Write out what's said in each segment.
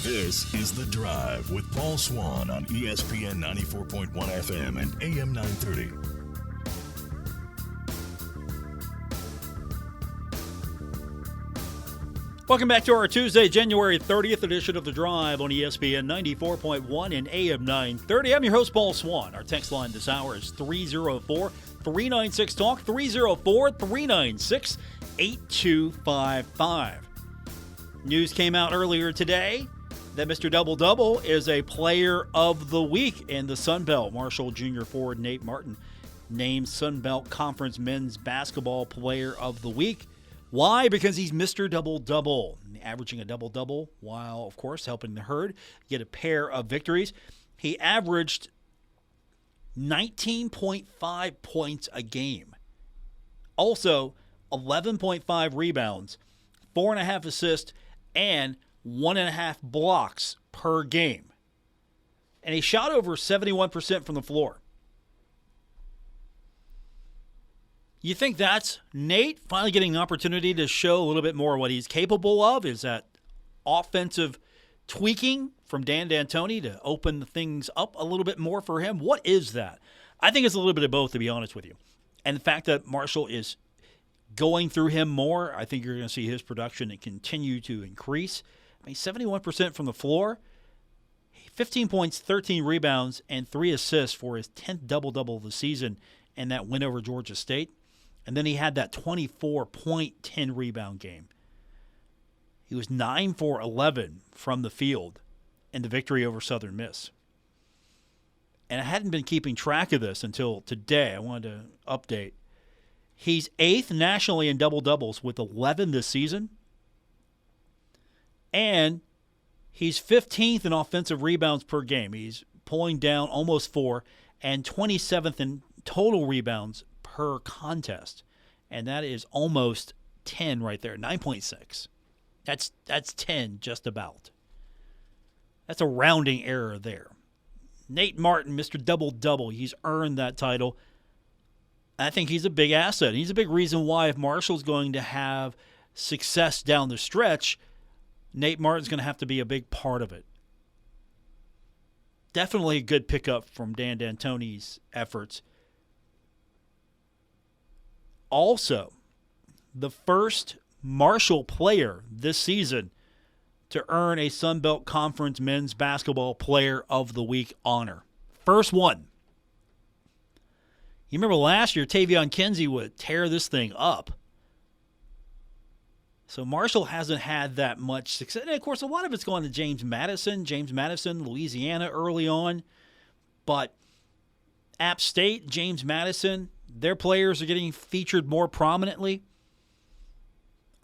This is The Drive with Paul Swann on ESPN 94.1 FM and AM 930. Welcome back to our Tuesday, January 30th edition of The Drive on ESPN 94.1 and AM 930. I'm your host, Paul Swann. Our text line this hour is 304-396-TALK, 304-396-8255. News came out earlier today that Mr. Double-Double is a player of the week in the Sun Belt. Marshall Junior forward Nate Martin named Sun Belt Conference Men's Basketball Player of the Week. Why? Because he's Mr. Double-Double, averaging a double-double while, of course, helping the Herd get a pair of victories. He averaged 19.5 points a game. Also, 11.5 rebounds, 4.5 assists, and 1.5 blocks per game. And he shot over 71% from the floor. You think that's Nate finally getting an opportunity to show a little bit more what he's capable of? Is that offensive tweaking from Dan D'Antoni to open things up a little bit more for him? What is that? I think it's a little bit of both, to be honest with you. And the fact that Marshall is going through him more, I think you're going to see his production continue to increase. I mean, 71% from the floor, 15 points, 13 rebounds, and 3 assists for his 10th double-double of the season and that win over Georgia State. And then he had that 24-point, 10-rebound game. He was 9 for 11 from the field in the victory over Southern Miss. And I hadn't been keeping track of this until today. I wanted to update. He's 8th nationally in double-doubles with 11 this season. And he's 15th in offensive rebounds per game. He's pulling down almost 4 and 27th in total rebounds per contest. And that is almost 10 right there, 9.6. That's 10 just about. That's a rounding error there. Nate Martin, Mr. Double-Double, he's earned that title. I think he's a big asset. He's a big reason why if Marshall's going to have success down the stretch, Nate Martin's going to have to be a big part of it. Definitely a good pickup from Dan D'Antoni's efforts. Also, the first Marshall player this season to earn a Sun Belt Conference Men's Basketball Player of the Week honor. First one. You remember last year, Tavion Kinsey would tear this thing up. So Marshall hasn't had that much success. And, of course, a lot of it's gone to James Madison, Louisiana early on. But App State, James Madison, their players are getting featured more prominently.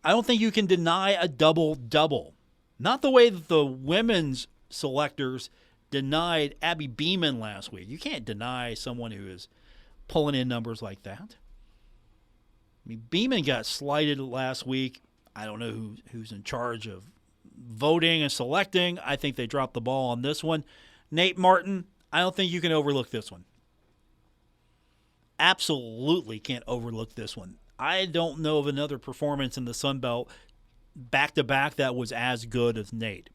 I don't think you can deny a double-double. Not the way that the women's selectors denied Abby Beeman last week. You can't deny someone who is pulling in numbers like that. I mean, Beeman got slighted last week. I don't know who's in charge of voting and selecting. I think they dropped the ball on this one. Nate Martin, I don't think you can overlook this one. Absolutely can't overlook this one. I don't know of another performance in the Sun Belt back-to-back that was as good as Nate.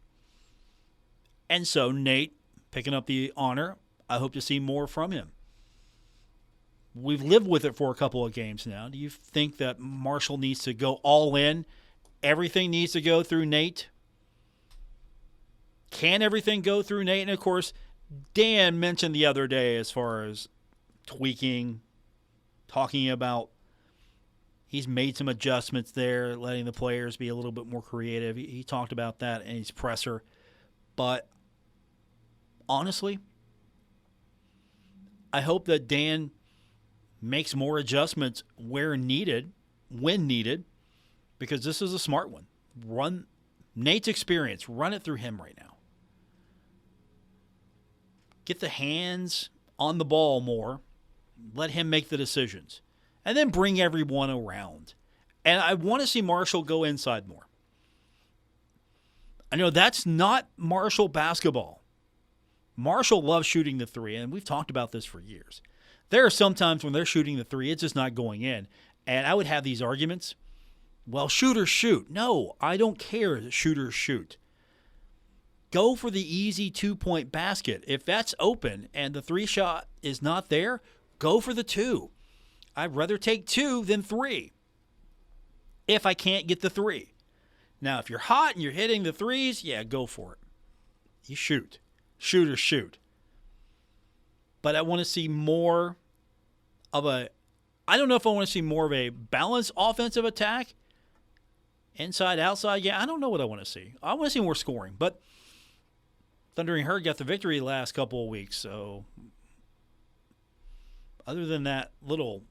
And so Nate picking up the honor. I hope to see more from him. We've lived with it for a couple of games now. Do you think that Marshall needs to go all in? Everything needs to go through Nate? Can everything go through Nate? And, of course, Dan mentioned the other day as far as tweaking, talking about he's made some adjustments there, letting the players be a little bit more creative. He talked about that in his presser. But, honestly, I hope that Dan makes more adjustments where needed, when needed, because this is a smart one. Run Nate's experience. Run it through him right now. Get the hands on the ball more. Let him make the decisions. And then bring everyone around. And I want to see Marshall go inside more. I know that's not Marshall basketball. Marshall loves shooting the three, and we've talked about this for years. There are some times when they're shooting the three, it's just not going in. And I would have these arguments. Well, shooters shoot. No, I don't care. Shooters shoot. go for the easy 2-point basket. If that's open and the 3-shot is not there, go for the 2. I'd rather take 2 than 3 if I can't get the 3. Now, if you're hot and you're hitting the 3s, yeah, go for it. You shoot. Shoot or shoot. But I want to see more of I don't know if I want to see more of a balanced offensive attack. Inside, outside, yeah, I don't know what I want to see. I want to see more scoring. But Thundering Herd got the victory the last couple of weeks. So other than that little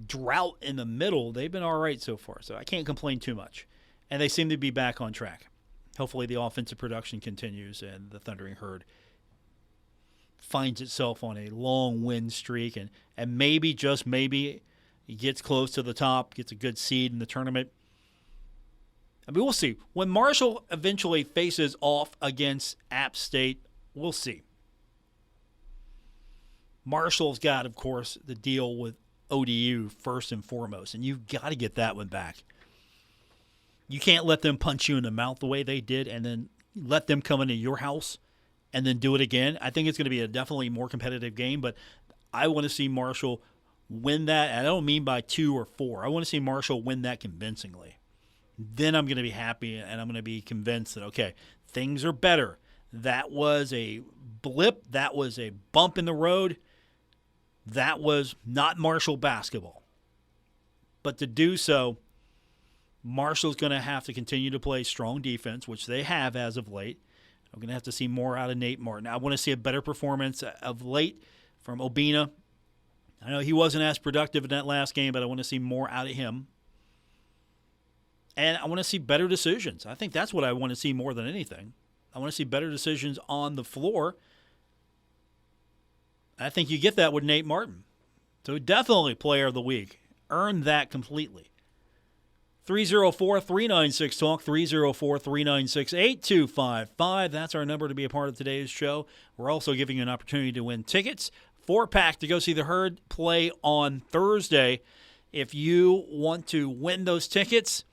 drought in the middle, they've been all right so far. So I can't complain too much. And they seem to be back on track. Hopefully the offensive production continues and the Thundering Herd finds itself on a long win streak and maybe, just maybe, it gets close to the top, gets a good seed in the tournament. I mean, we'll see. When Marshall eventually faces off against App State, we'll see. Marshall's got, of course, the deal with ODU first and foremost, and you've got to get that one back. You can't let them punch you in the mouth the way they did and then let them come into your house and then do it again. I think it's going to be a definitely more competitive game, but I want to see Marshall win that. And I don't mean by 2 or 4. I want to see Marshall win that convincingly. Then I'm going to be happy and I'm going to be convinced that, okay, things are better. That was a blip. That was a bump in the road. That was not Marshall basketball. But to do so, Marshall's going to have to continue to play strong defense, which they have as of late. I'm going to have to see more out of Nate Martin. I want to see a better performance of late from Obina. I know he wasn't as productive in that last game, but I want to see more out of him. And I want to see better decisions. I think that's what I want to see more than anything. I want to see better decisions on the floor. I think you get that with Nate Martin. So definitely player of the week. Earned that completely. 304-396-TALK, 304-396-8255. That's our number to be a part of today's show. We're also giving you an opportunity to win tickets, 4-pack to go see the Herd play on Thursday. If you want to win those tickets,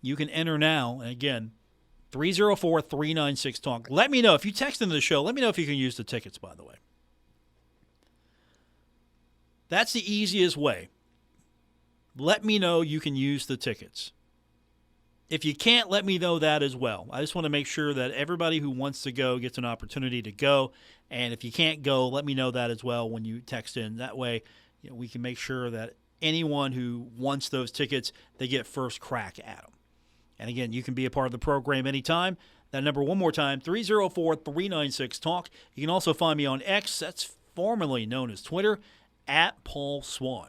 you can enter now. And again, 304-396-TALK. Let me know. If you text into the show, let me know if you can use the tickets, by the way. That's the easiest way. Let me know you can use the tickets. If you can't, let me know that as well. I just want to make sure that everybody who wants to go gets an opportunity to go. And if you can't go, let me know that as well when you text in. That way, we can make sure that anyone who wants those tickets, they get first crack at them. And again, you can be a part of the program anytime. That number one more time, 304-396-TALK. You can also find me on X, that's formerly known as Twitter, at Paul Swann.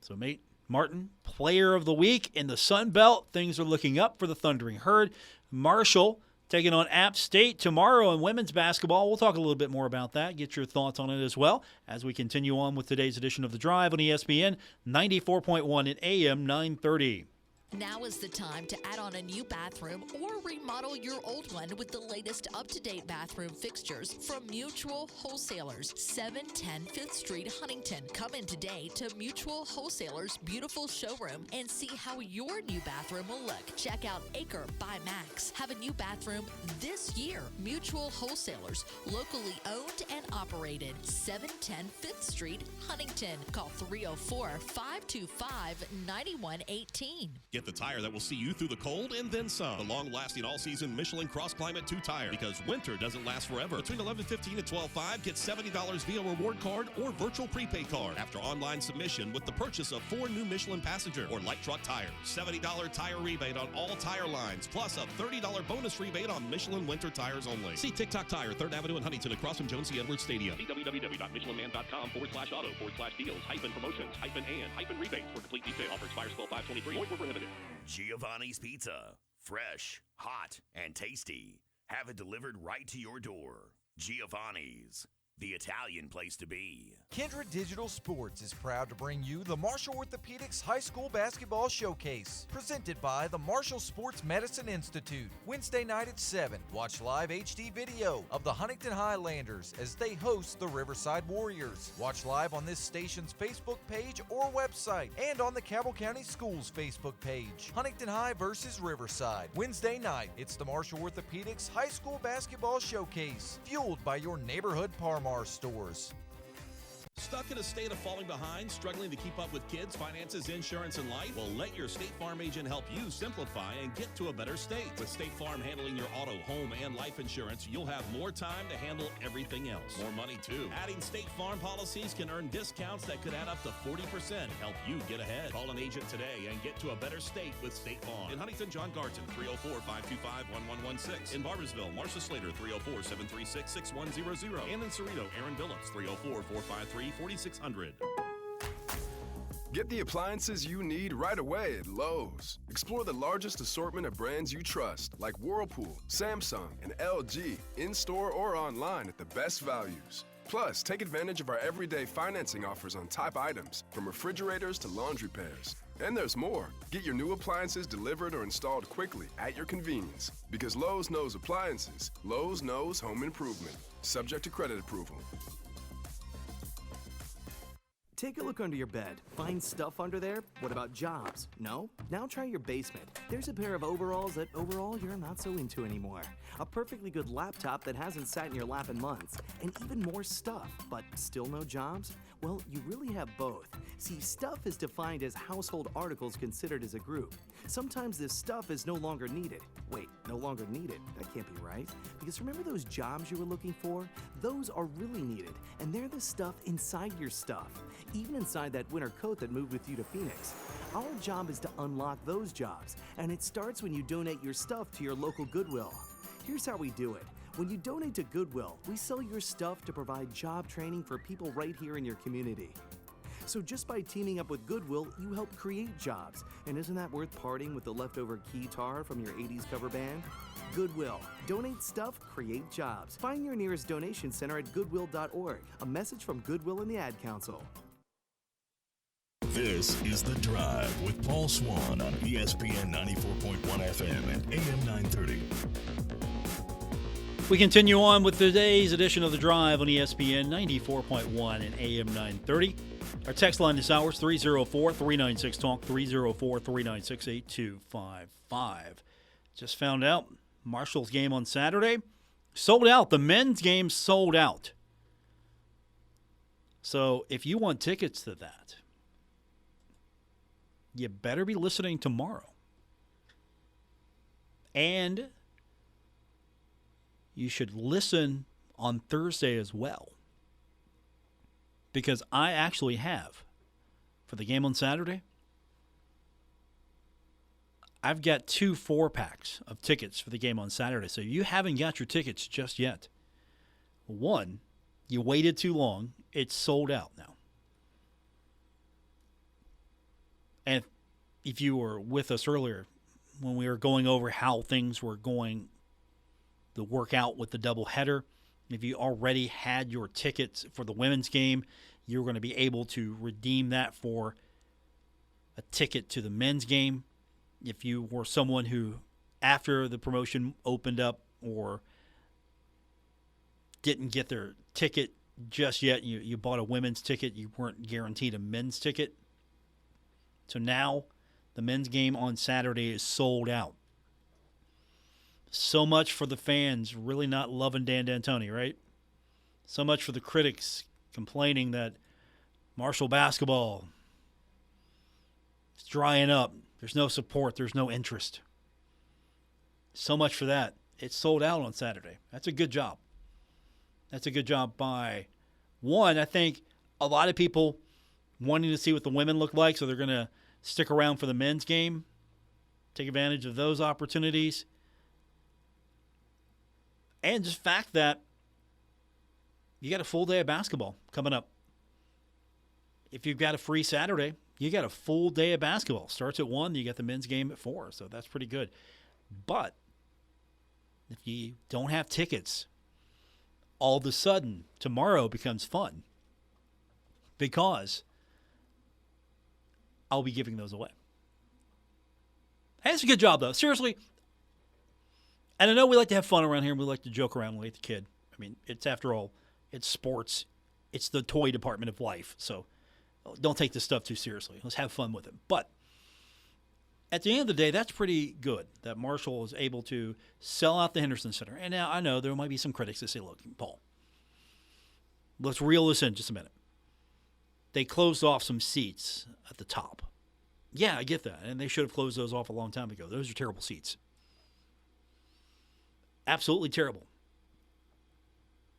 So, Nate Martin, player of the week in the Sun Belt. Things are looking up for the Thundering Herd. Marshall taking on App State tomorrow in women's basketball. We'll talk a little bit more about that. Get your thoughts on it as well as we continue on with today's edition of The Drive on ESPN 94.1 and AM 930. Now is the time to add on a new bathroom or remodel your old one with the latest up-to-date bathroom fixtures from Mutual Wholesalers, 710 5th Street, Huntington. Come in today to Mutual Wholesalers' beautiful showroom and see how your new bathroom will look. Check out Acre by Max. Have a new bathroom this year. Mutual Wholesalers, locally owned and operated, 710 5th Street, Huntington. Call 304-525-9118. Get the tire that will see you through the cold and then some. The long-lasting all-season Michelin Cross Climate 2 tire, because winter doesn't last forever. Between 11:15 and 12:05, get $70 via reward card or virtual prepaid card after online submission with the purchase of 4 new Michelin passenger or light truck tires. $70 tire rebate on all tire lines, plus a $30 bonus rebate on Michelin winter tires only. See TikTok Tire, 3rd Avenue in Huntington, across from Jones C. Edwards Stadium. www.michelinman.com/auto/deals-and-promotions-and-rebate for complete detail. Offer expires 12/5/23. Void where prohibited. Giovanni's Pizza. Fresh, hot, and tasty. Have it delivered right to your door. Giovanni's. the Italian place to be. Kindred Digital Sports is proud to bring you the Marshall Orthopedics High School Basketball Showcase, presented by the Marshall Sports Medicine Institute. Wednesday night at 7, watch live HD video of the Huntington Highlanders as they host the Riverside Warriors. Watch live on this station's Facebook page or website, and on the Cabell County Schools Facebook page. Huntington High versus Riverside. Wednesday night, it's the Marshall Orthopedics High School Basketball Showcase, fueled by your neighborhood Parmar stores. Stuck in a state of falling behind, struggling to keep up with kids, finances, insurance, and life? Well, let your State Farm agent help you simplify and get to a better state. With State Farm handling your auto, home, and life insurance, you'll have more time to handle everything else. More money, too. Adding State Farm policies can earn discounts that could add up to 40%. Help you get ahead. Call an agent today and get to a better state with State Farm. In Huntington, John Garton, 304-525-1116. In Barbersville, Marcia Slater, 304-736-6100. And in Cerrito, Aaron Billups, 304-453-4600. Get the appliances you need right away at Lowe's. Explore the largest assortment of brands you trust, like Whirlpool, Samsung, and LG, in-store or online at the best values. Plus, take advantage of our everyday financing offers on top items, from refrigerators to laundry pairs. And there's more. Get your new appliances delivered or installed quickly at your convenience. Because Lowe's knows appliances, Lowe's knows home improvement. Subject to credit approval. Take a look under your bed. Find stuff under there? What about jobs? No? Now try your basement. There's a pair of overalls that overall you're not so into anymore. A perfectly good laptop that hasn't sat in your lap in months. And even more stuff, but still no jobs? Well, you really have both. See, stuff is defined as household articles considered as a group. Sometimes this stuff is no longer needed. Wait, no longer needed? That can't be right. Because remember those jobs you were looking for? Those are really needed, and they're the stuff inside your stuff. Even inside that winter coat that moved with you to Phoenix. Our job is to unlock those jobs, and it starts when you donate your stuff to your local Goodwill. Here's how we do it. When you donate to Goodwill, we sell your stuff to provide job training for people right here in your community. So just by teaming up with Goodwill, you help create jobs. And isn't that worth parting with the leftover guitar from your 80s cover band? Goodwill. Donate stuff, create jobs. Find your nearest donation center at goodwill.org. A message from Goodwill and the Ad Council. This is The Drive with Paul Swann on ESPN 94.1 FM and AM 930. We continue on with today's edition of The Drive on ESPN 94.1 and AM 930. Our text line this hour is 304-396-TALK, 304-396-8255. Just found out Marshall's game on Saturday sold out. The men's game sold out. So if you want tickets to that, you better be listening tomorrow. And you should listen on Thursday as well. Because I actually have, for the game on Saturday, I've got 2 4-packs of tickets for the game on Saturday. So you haven't got your tickets just yet. One, you waited too long. It's sold out now. And if you were with us earlier when we were going over how things were going to work out with the doubleheader, if you already had your tickets for the women's game, you're going to be able to redeem that for a ticket to the men's game. If you were someone who, after the promotion opened up or didn't get their ticket just yet, you bought a women's ticket, you weren't guaranteed a men's ticket. So now the men's game on Saturday is sold out. So much for the fans really not loving Dan D'Antoni, right? So much for the critics complaining that Marshall basketball is drying up. There's no support. There's no interest. So much for that. It's sold out on Saturday. That's a good job. That's a good job by one. I think a lot of people wanting to see what the women look like, so they're going to stick around for the men's game, take advantage of those opportunities. And just the fact that you got a full day of basketball coming up. If you've got a free Saturday, you got a full day of basketball. Starts at 1, you got the men's game at 4, so that's pretty good. But if you don't have tickets, all of a sudden tomorrow becomes fun because I'll be giving those away. Hey, it's a good job, though. Seriously. And I know we like to have fun around here, and we like to joke around with the kid. I mean, it's, after all, it's sports. It's the toy department of life. So don't take this stuff too seriously. Let's have fun with it. But at the end of the day, that's pretty good that Marshall is able to sell out the Henderson Center. And now I know there might be some critics that say, look, Paul, let's reel this in just a minute. They closed off some seats at the top. Yeah, I get that. And they should have closed those off a long time ago. Those are terrible seats. Absolutely terrible.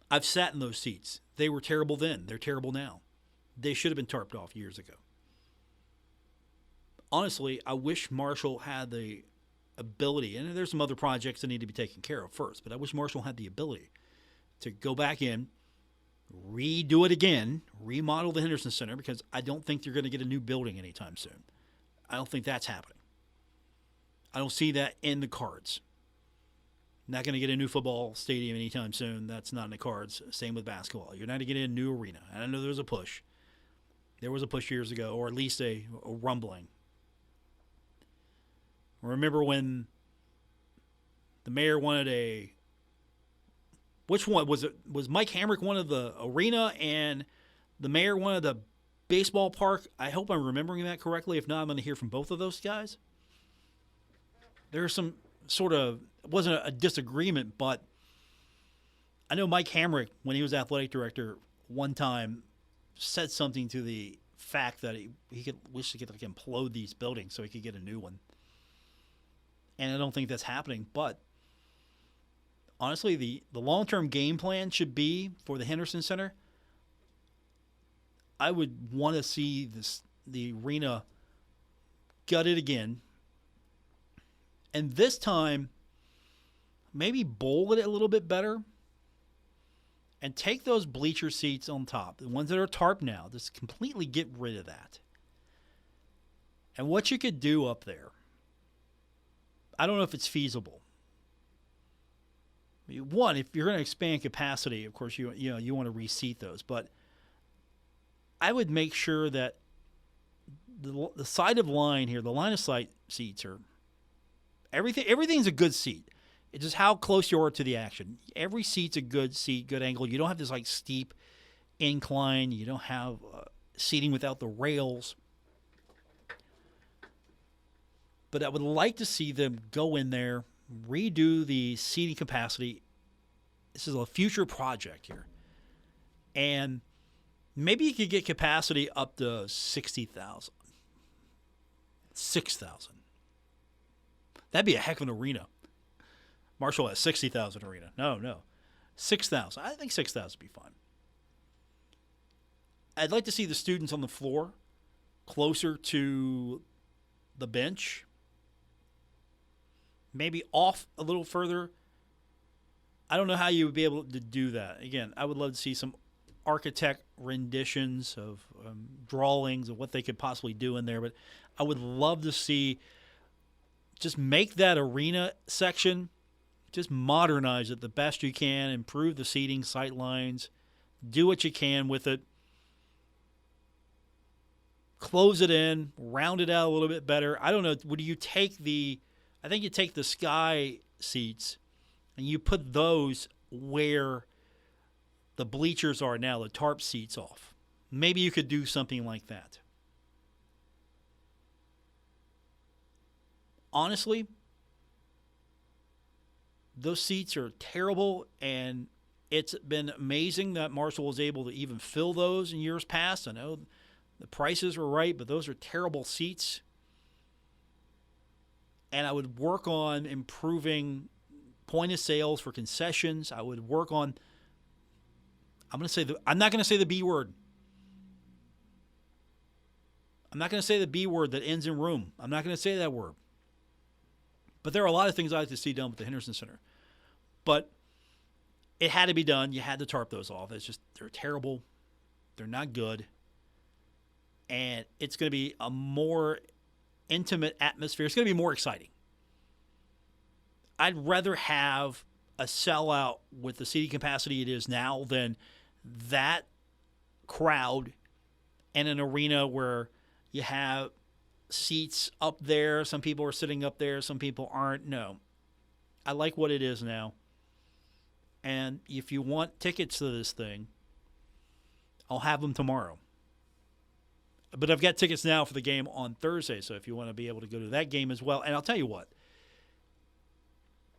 I've sat in those seats. They were terrible then. They're terrible now. They should have been tarped off years ago. Honestly, I wish Marshall had the ability, and there's some other projects that need to be taken care of first, but I wish Marshall had the ability to go back in, redo it again, remodel the Henderson Center, because I don't think they're going to get a new building anytime soon. I don't think that's happening. I don't see that in the cards. Not going to get a new football stadium anytime soon. That's not in the cards. Same with basketball. You're not going to get a new arena. And I know there was a push. There was a push years ago, or at least a rumbling. Remember when the mayor wanted a... Which one? Was it? Was Mike Hamrick wanted the arena and the mayor wanted the baseball park? I hope I'm remembering that correctly. If not, I'm going to hear from both of those guys. There's some sort of... It wasn't a disagreement, but I know Mike Hamrick, when he was athletic director, one time said something to the fact that he could wish he could like implode these buildings so he could get a new one. And I don't think that's happening. But honestly, the long-term game plan should be for the Henderson Center. I would want to see the arena gutted again. And this time, maybe bowl it a little bit better and take those bleacher seats on top, the ones that are tarp now, just completely get rid of that. And what you could do up there, I don't know if it's feasible. One, if you're going to expand capacity, of course, you want to reseat those. But I would make sure that the side of line here, the line of sight seats are everything's a good seat. It's just how close you are to the action. Every seat's a good seat, good angle. You don't have this like steep incline. You don't have seating without the rails. But I would like to see them go in there, redo the seating capacity. This is a future project here. And maybe you could get capacity up to 60,000. 6,000. That'd be a heck of an arena. Marshall has 60,000 arena. No. 6,000. I think 6,000 would be fine. I'd like to see the students on the floor closer to the bench. Maybe off a little further. I don't know how you would be able to do that. Again, I would love to see some architect renditions of drawings of what they could possibly do in there. But I would love to see just make that arena section, just modernize it the best you can, improve the seating, sight lines, do what you can with it. Close it in, round it out a little bit better. I don't know. Would you take I think you take the sky seats and you put those where the bleachers are now, the tarp seats off. Maybe you could do something like that. Honestly, those seats are terrible, and it's been amazing that Marshall was able to even fill those in years past. I know the prices were right, but those are terrible seats. And I would work on improving point of sales for concessions. I would work on, I'm not going to say the B word. I'm not going to say the B word that ends in room. I'm not going to say that word. But there are a lot of things I'd like to see done with the Henderson Center. But it had to be done. You had to tarp those off. They're terrible. They're not good. And it's going to be a more intimate atmosphere. It's going to be more exciting. I'd rather have a sellout with the seating capacity it is now, then that crowd in an arena where you have seats up there, some people are sitting up there, some people aren't. No. I like what it is now. And if you want tickets to this thing, I'll have them tomorrow. But I've got tickets now for the game on Thursday, so if you want to be able to go to that game as well. And I'll tell you what,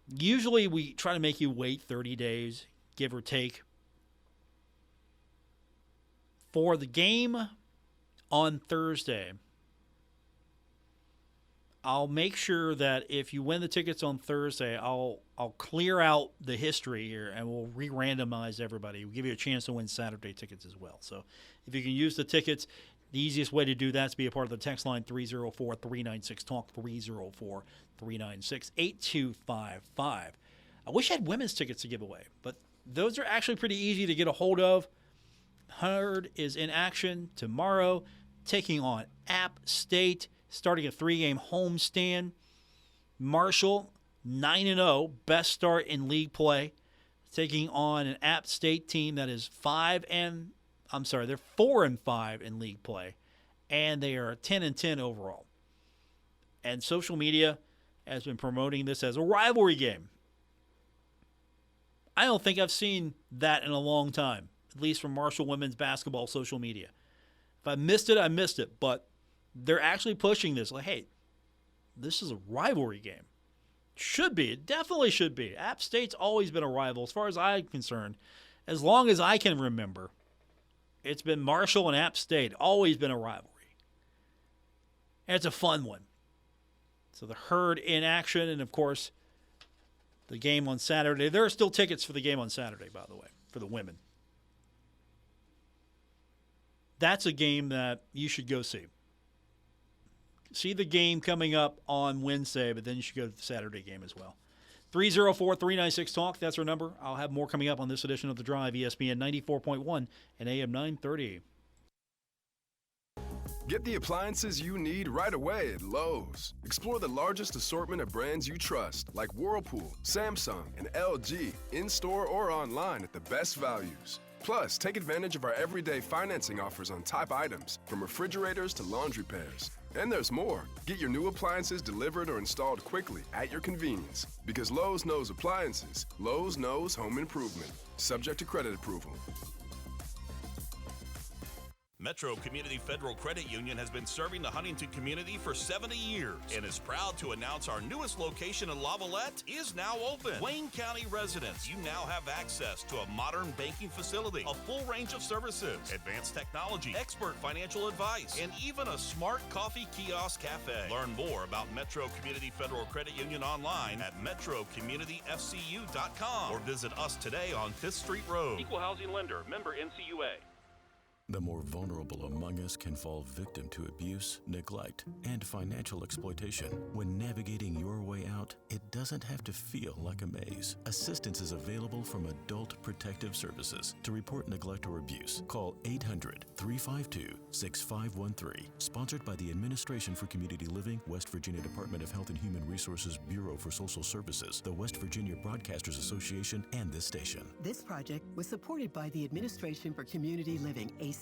usually we try to make you wait 30 days, give or take. For the game on Thursday, I'll make sure that if you win the tickets on Thursday, I'll clear out the history here and we'll re-randomize everybody. We'll give you a chance to win Saturday tickets as well. So if you can use the tickets, the easiest way to do that is to be a part of the text line 304-396-TALK, 304-396-8255. I wish I had women's tickets to give away, but those are actually pretty easy to get a hold of. Herd is in action tomorrow, taking on App State, starting a 3-game homestand. Marshall, 9-0, best start in league play, taking on an App State team that is 4-5 in league play, and they are 10-10 overall. And social media has been promoting this as a rivalry game. I don't think I've seen that in a long time, at least from Marshall women's basketball social media. If I missed it, I missed it, but they're actually pushing this. Like, hey, this is a rivalry game. Should be. It definitely should be. App State's always been a rival as far as I'm concerned. As long as I can remember, it's been Marshall and App State. Always been a rivalry. And it's a fun one. So the Herd in action, and of course, the game on Saturday. There are still tickets for the game on Saturday, by the way, for the women. That's a game that you should go see. See the game coming up on Wednesday, but then you should go to the Saturday game as well. 304-396-TALK, that's our number. I'll have more coming up on this edition of The Drive, ESPN 94.1 and AM 930. Get the appliances you need right away at Lowe's. Explore the largest assortment of brands you trust, like Whirlpool, Samsung, and LG, in-store or online at the best values. Plus, take advantage of our everyday financing offers on top items, from refrigerators to laundry pairs. And there's more. Get your new appliances delivered or installed quickly at your convenience. Because Lowe's knows appliances, Lowe's knows home improvement. Subject to credit approval. Metro Community Federal Credit Union has been serving the Huntington community for 70 years and is proud to announce our newest location in Lavalette is now open. Wayne County residents, you now have access to a modern banking facility, a full range of services, advanced technology, expert financial advice, and even a smart coffee kiosk cafe. Learn more about Metro Community Federal Credit Union online at metrocommunityfcu.com or visit us today on 5th Street Road. Equal housing lender, member NCUA. The more vulnerable among us can fall victim to abuse, neglect, and financial exploitation. When navigating your way out, it doesn't have to feel like a maze. Assistance is available from Adult Protective Services. To report neglect or abuse, call 800-352-6513. Sponsored by the Administration for Community Living, West Virginia Department of Health and Human Resources, Bureau for Social Services, the West Virginia Broadcasters Association, and this station. This project was supported by the Administration for Community Living, ACL,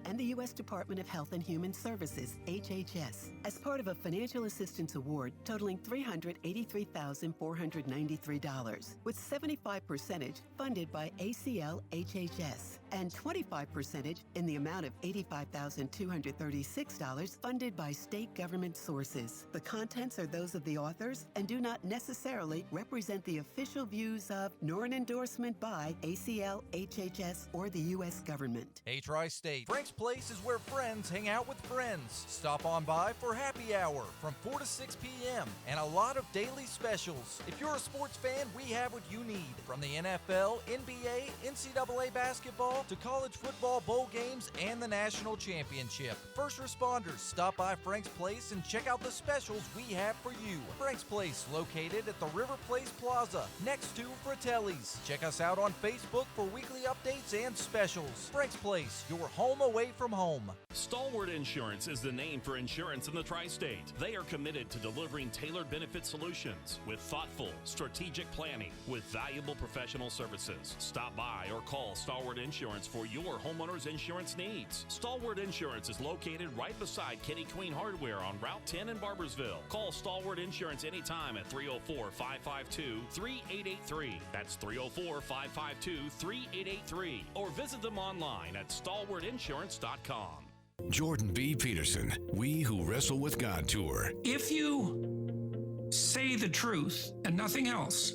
and the U.S. Department of Health and Human Services, HHS, as part of a financial assistance award totaling $383,493, with 75% funded by ACL HHS and 25% in the amount of $85,236 funded by state government sources. The contents are those of the authors and do not necessarily represent the official views of nor an endorsement by ACL, HHS, or the U.S. government. Hey, Tri-State, Frank's Place is where friends hang out with friends. Stop on by for happy hour from 4 to 6 p.m. and a lot of daily specials. If you're a sports fan, we have what you need. From the NFL, NBA, NCAA basketball, baseball to college football bowl games and the national championship. First responders, stop by Frank's Place and check out the specials we have for you. Frank's Place, located at the River Place Plaza, next to Fratelli's. Check us out on Facebook for weekly updates and specials. Frank's Place, your home away from home. Stalwart Insurance is the name for insurance in the tri-state. They are committed to delivering tailored benefit solutions with thoughtful, strategic planning with valuable professional services. Stop by or call Stalwart Insurance for your homeowner's insurance needs. Stalwart Insurance is located right beside Kitty Queen Hardware on Route 10 in Barbersville. Call Stalwart Insurance anytime at 304-552-3883. That's 304-552-3883. Or visit them online at stalwartinsurance.com. Jordan B. Peterson, We Who Wrestle with God Tour. If you say the truth and nothing else,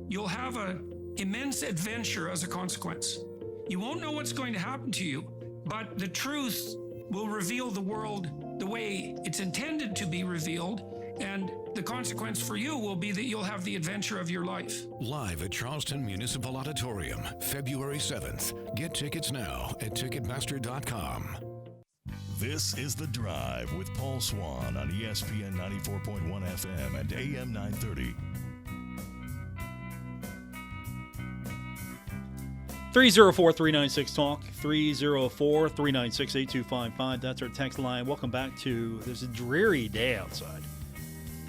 you'll have an immense adventure as a consequence. You won't know what's going to happen to you, but the truth will reveal the world the way it's intended to be revealed, and the consequence for you will be that you'll have the adventure of your life. Live at Charleston Municipal Auditorium, February 7th. Get tickets now at Ticketmaster.com. This is The Drive with Paul Swann on ESPN 94.1 FM and AM 930. 304-396-TALK, 304-396-8255. That's our text line. Welcome back to this dreary day outside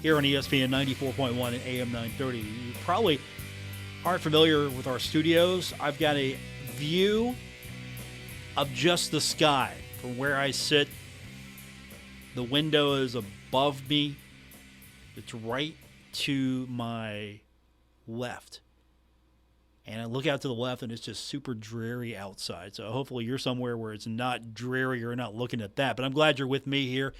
here on ESPN 94.1 and AM 930. You probably aren't familiar with our studios. I've got a view of just the sky from where I sit. The window is above me. It's right to my left. And I look out to the left, and it's just super dreary outside. So hopefully you're somewhere where it's not dreary or not looking at that. But I'm glad you're with me here.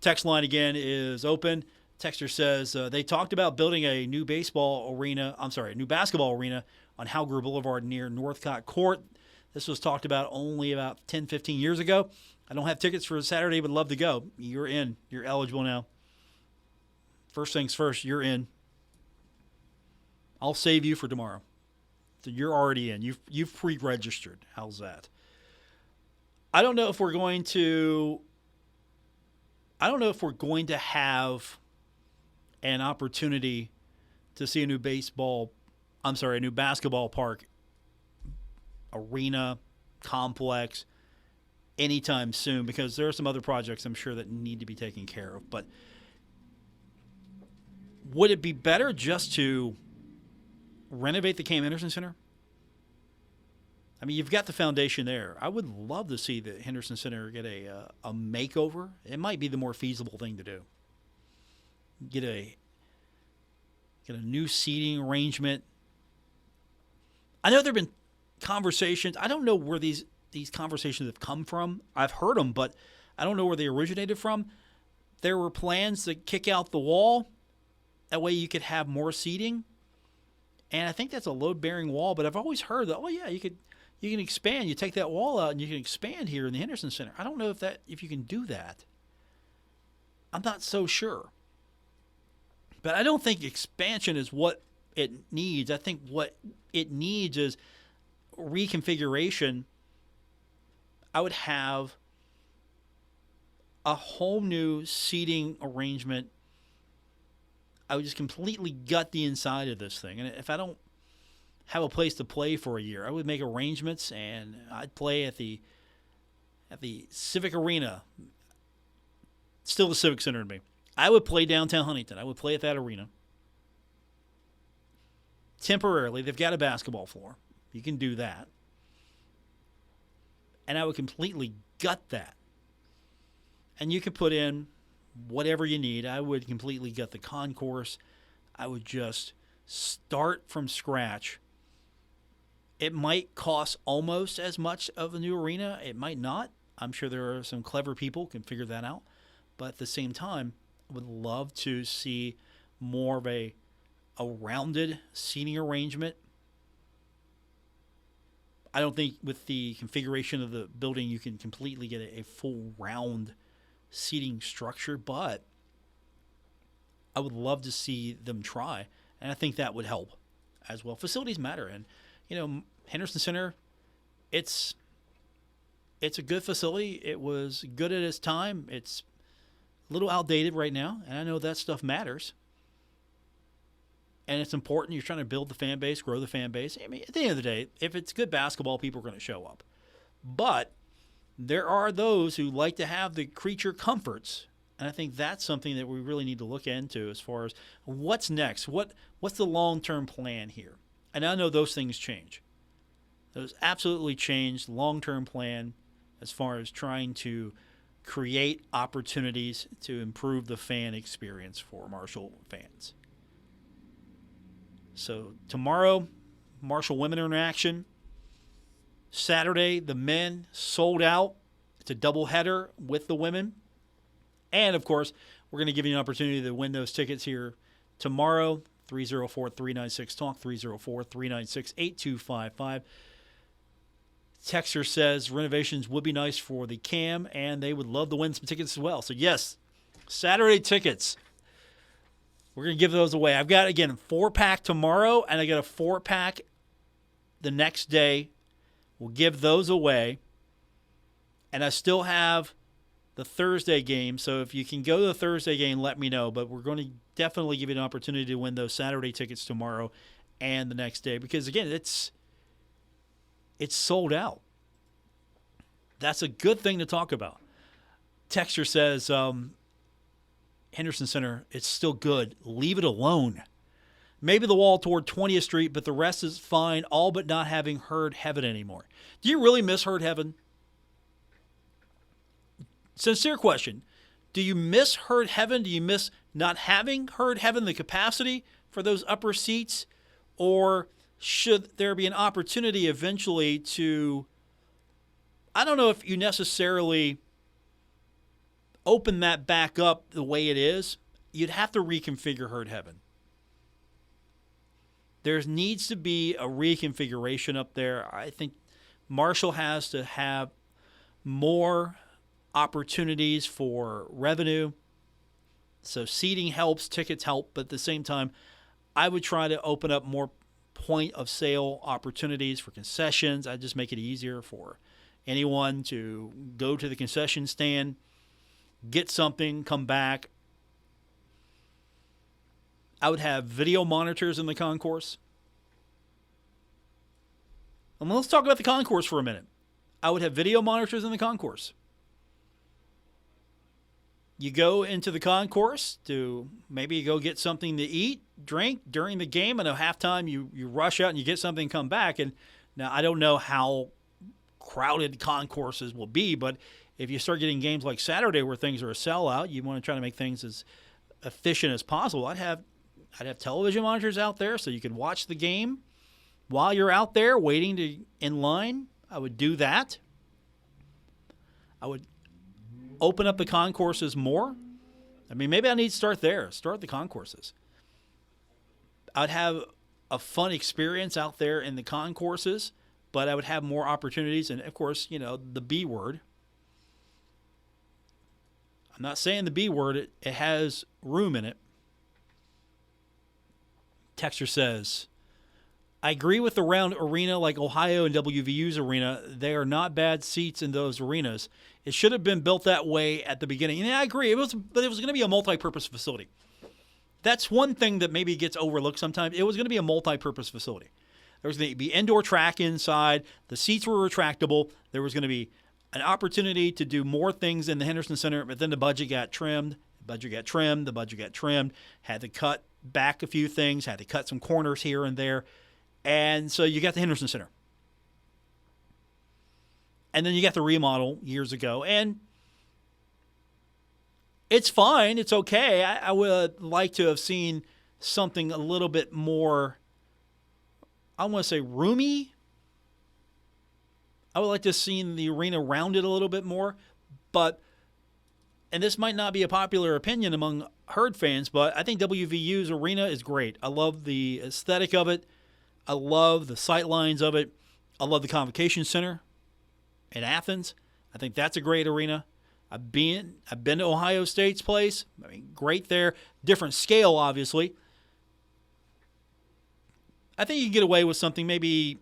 Text line again is open. Texter says they talked about building a new basketball arena on Halgrew Boulevard near Northcott Court. This was talked about only about 10, 15 years ago. I don't have tickets for Saturday, but love to go. You're in. You're eligible now. First things first, you're in. I'll save you for tomorrow. So you're already in. You've pre-registered. How's that? I don't know if we're going to have an opportunity to see a new basketball park, arena, complex anytime soon, because there are some other projects I'm sure that need to be taken care of. But would it be better just to renovate the Cam Henderson Center? I mean, you've got the foundation there. I would love to see the Henderson Center get a makeover. It might be the more feasible thing to do. Get a new seating arrangement. I know there have been conversations. I don't know where these conversations have come from. I've heard them, but I don't know where they originated from. There were plans to kick out the wall. That way you could have more seating. And I think that's a load-bearing wall, but I've always heard that, you can expand. You take that wall out and you can expand here in the Henderson Center. I don't know if you can do that. I'm not so sure. But I don't think expansion is what it needs. I think what it needs is reconfiguration. I would have a whole new seating arrangement. I would just completely gut the inside of this thing. And if I don't have a place to play for a year, I would make arrangements and I'd play at the Civic Arena. Still the Civic Center to me. I would play downtown Huntington. I would play at that arena. Temporarily, they've got a basketball floor. You can do that. And I would completely gut that. And you could put in whatever you need. I would completely gut the concourse. I would just start from scratch. It might cost almost as much of a new arena. It might not. I'm sure there are some clever people who can figure that out. But at the same time, I would love to see more of a rounded seating arrangement. I don't think with the configuration of the building you can completely get a full round seating structure, but I would love to see them try, and I think that would help as well. Facilities matter, and Henderson Center it's a good facility. It was good at its time. It's a little outdated right now, and I know that stuff matters. And it's important. You're trying to build the fan base, grow the fan base. I mean, at the end of the day, if it's good basketball, people are going to show up. But there are those who like to have the creature comforts, and I think that's something that we really need to look into as far as what's next. What's the long-term plan here? And I know those things change. Those absolutely change the long-term plan as far as trying to create opportunities to improve the fan experience for Marshall fans. So tomorrow, Marshall women are in action. Saturday, the men sold out. It's a doubleheader with the women. And, of course, we're going to give you an opportunity to win those tickets here tomorrow. 304-396-TALK, 304-396-8255. Texter says renovations would be nice for the CAM, and they would love to win some tickets as well. So, yes, Saturday tickets. We're going to give those away. I've got, again, a 4-pack tomorrow, and I got a 4-pack the next day. We'll give those away. And I still have the Thursday game. So if you can go to the Thursday game, let me know. But we're going to definitely give you an opportunity to win those Saturday tickets tomorrow and the next day. Because, again, it's sold out. That's a good thing to talk about. Texter says, Henderson Center, it's still good. Leave it alone. Maybe the wall toward 20th Street, but the rest is fine, all but not having Heard Heaven anymore. Do you really miss Heard Heaven? Sincere question. Do you miss Heard Heaven? Do you miss not having Heard Heaven, the capacity for those upper seats? Or should there be an opportunity eventually to, I don't know if you necessarily open that back up the way it is. You'd have to reconfigure Heard Heaven. There needs to be a reconfiguration up there. I think Marshall has to have more opportunities for revenue. So seating helps, tickets help, but at the same time, I would try to open up more point of sale opportunities for concessions. I'd just make it easier for anyone to go to the concession stand, get something, come back. I would have video monitors in the concourse. And let's talk about the concourse for a minute. I would have video monitors in the concourse. You go into the concourse to maybe go get something to eat, drink during the game, and at halftime you rush out and you get something and come back. And now I don't know how crowded concourses will be, but if you start getting games like Saturday where things are a sellout, you want to try to make things as efficient as possible. I'd have television monitors out there so you could watch the game while you're out there waiting in line. I would do that. I would open up the concourses more. I mean, maybe I need to start there. Start the concourses. I'd have a fun experience out there in the concourses, but I would have more opportunities. And, of course, the B word. I'm not saying the B word. It has room in it. Texter says, I agree with the round arena like Ohio and WVU's arena. They are not bad seats in those arenas. It should have been built that way at the beginning. And I agree. But it was going to be a multi-purpose facility. That's one thing that maybe gets overlooked sometimes. It was going to be a multi-purpose facility. There was going to be indoor track inside. The seats were retractable. There was going to be an opportunity to do more things in the Henderson Center, but then the budget got trimmed. The budget got trimmed. Had to cut back a few things. Had to cut some corners here and there. And so you got the Henderson Center. And then you got the remodel years ago. And it's fine. It's okay. I would like to have seen something a little bit more, I want to say, roomy. I would like to have seen the arena rounded a little bit more. But, and this might not be a popular opinion among Herd fans, but I think WVU's arena is great. I love the aesthetic of it. I love the sight lines of it. I love the Convocation Center in Athens. I think that's a great arena. I've been to Ohio State's place. I mean, great there. Different scale, obviously. I think you can get away with something maybe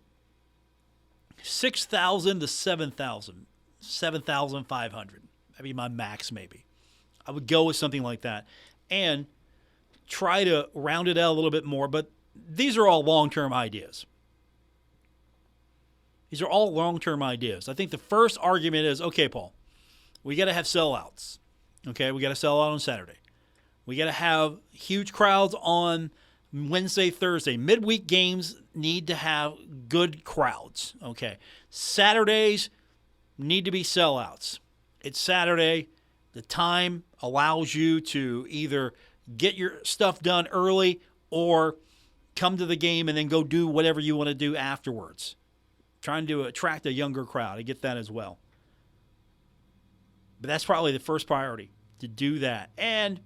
6,000 to 7,000, 7,500. That'd be my max, maybe. I would go with something like that and try to round it out a little bit more. But these are all long-term ideas. These are all long-term ideas. I think the first argument is, okay, Paul, we got to have sellouts. Okay, we got to sell out on Saturday. We got to have huge crowds on Wednesday, Thursday. Midweek games need to have good crowds. Okay, Saturdays need to be sellouts. It's Saturday. The time allows you to either get your stuff done early or come to the game and then go do whatever you want to do afterwards. Trying to attract a younger crowd. I get that as well. But that's probably the first priority, to do that. And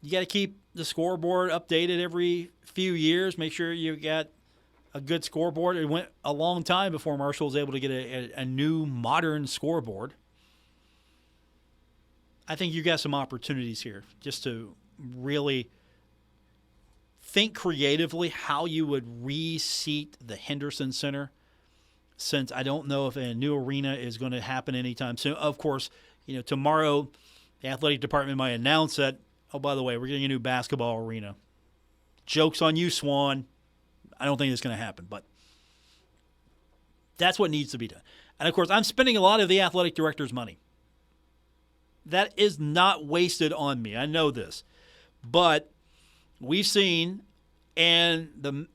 you got to keep the scoreboard updated every few years. Make sure you got a good scoreboard. It went a long time before Marshall was able to get a new modern scoreboard. I think you got some opportunities here just to really think creatively how you would reseat the Henderson Center, since I don't know if a new arena is going to happen anytime soon. Of course, tomorrow the athletic department might announce that, oh, by the way, we're getting a new basketball arena. Joke's on you, Swann. I don't think it's going to happen, but that's what needs to be done. And, of course, I'm spending a lot of the athletic director's money. That is not wasted on me. I know this. But we've seen in the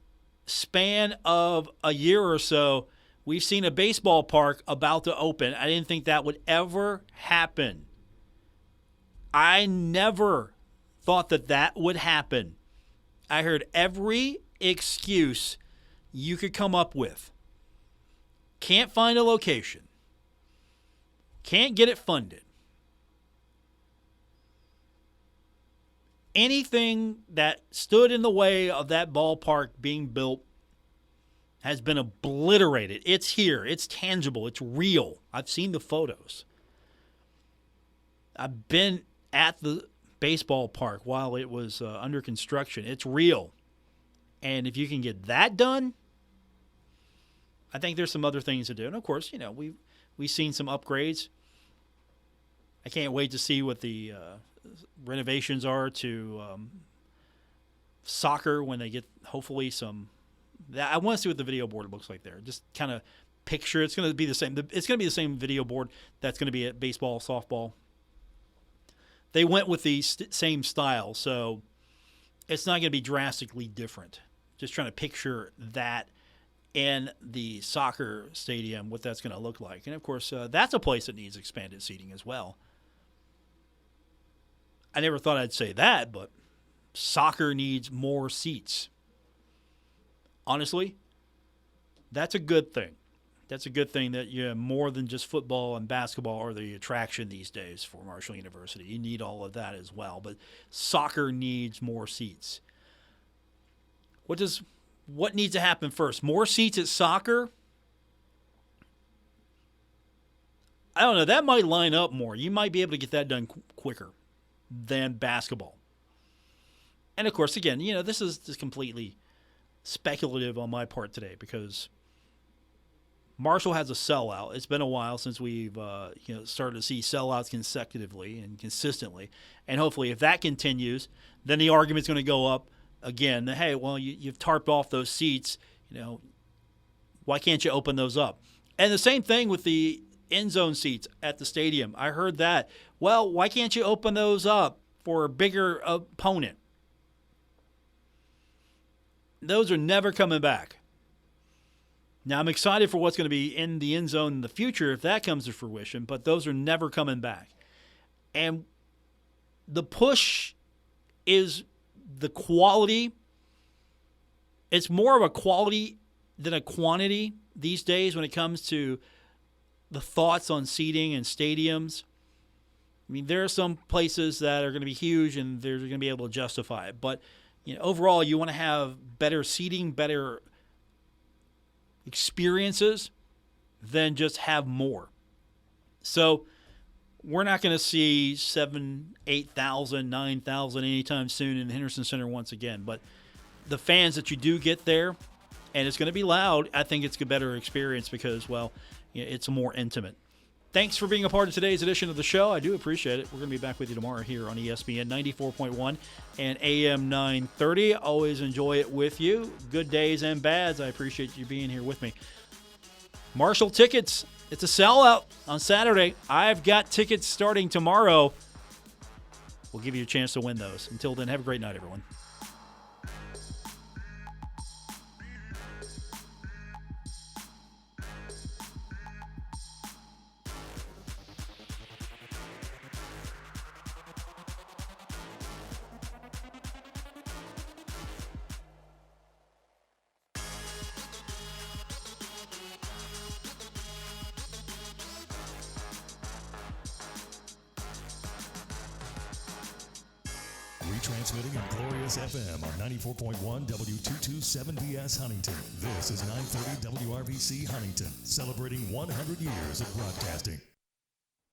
span of a year or so, we've seen a baseball park about to open. I didn't think that would ever happen. I never thought that would happen. I heard every excuse you could come up with. Can't find a location. Can't get it funded. Anything that stood in the way of that ballpark being built has been obliterated. It's here. It's tangible. It's real. I've seen the photos. I've been at the baseball park while it was under construction. It's real. And if you can get that done, I think there's some other things to do. And, of course, we've seen some upgrades. I can't wait to see what the renovations are to soccer when they get, hopefully, some. I want to see what the video board looks like there. Just kind of picture. It's going to be the same. It's going to be the same video board that's going to be at baseball, softball. They went with the same style, so it's not going to be drastically different. Just trying to picture that in the soccer stadium, what that's going to look like. And, of course, that's a place that needs expanded seating as well. I never thought I'd say that, but soccer needs more seats. Honestly, that's a good thing. That's a good thing that you have more than just football and basketball are the attraction these days for Marshall University. You need all of that as well, but soccer needs more seats. What needs to happen first? More seats at soccer? I don't know. That might line up more. You might be able to get that done quicker than basketball. And, of course, again, this is just completely speculative on my part today because Marshall has a sellout. It's been a while since we've started to see sellouts consecutively and consistently. And hopefully if that continues, then the argument's going to go up again. That, hey, well, you've tarped off those seats. Why can't you open those up? And the same thing with the end zone seats at the stadium. I heard that. Well, why can't you open those up for a bigger opponent? Those are never coming back. Now, I'm excited for what's going to be in the end zone in the future if that comes to fruition, but those are never coming back. And the push is the quality. It's more of a quality than a quantity these days when it comes to the thoughts on seating and stadiums. I mean, there are some places that are going to be huge and they're going to be able to justify it. But overall, you want to have better seating, better experiences than just have more. So we're not going to see 7,000, 8,000, 9,000 anytime soon in the Henderson Center once again. But the fans that you do get there and it's going to be loud. I think it's a better experience because, well, it's more intimate. Thanks for being a part of today's edition of the show. I do appreciate it. We're going to be back with you tomorrow here on ESPN 94.1 and AM 930. Always enjoy it with you. Good days and bads. I appreciate you being here with me. Marshall tickets. It's a sellout on Saturday. I've got tickets starting tomorrow. We'll give you a chance to win those. Until then, have a great night, everyone. Retransmitting in Glorious FM on 94.1 W227BS Huntington. This is 930 WRVC Huntington, celebrating 100 years of broadcasting.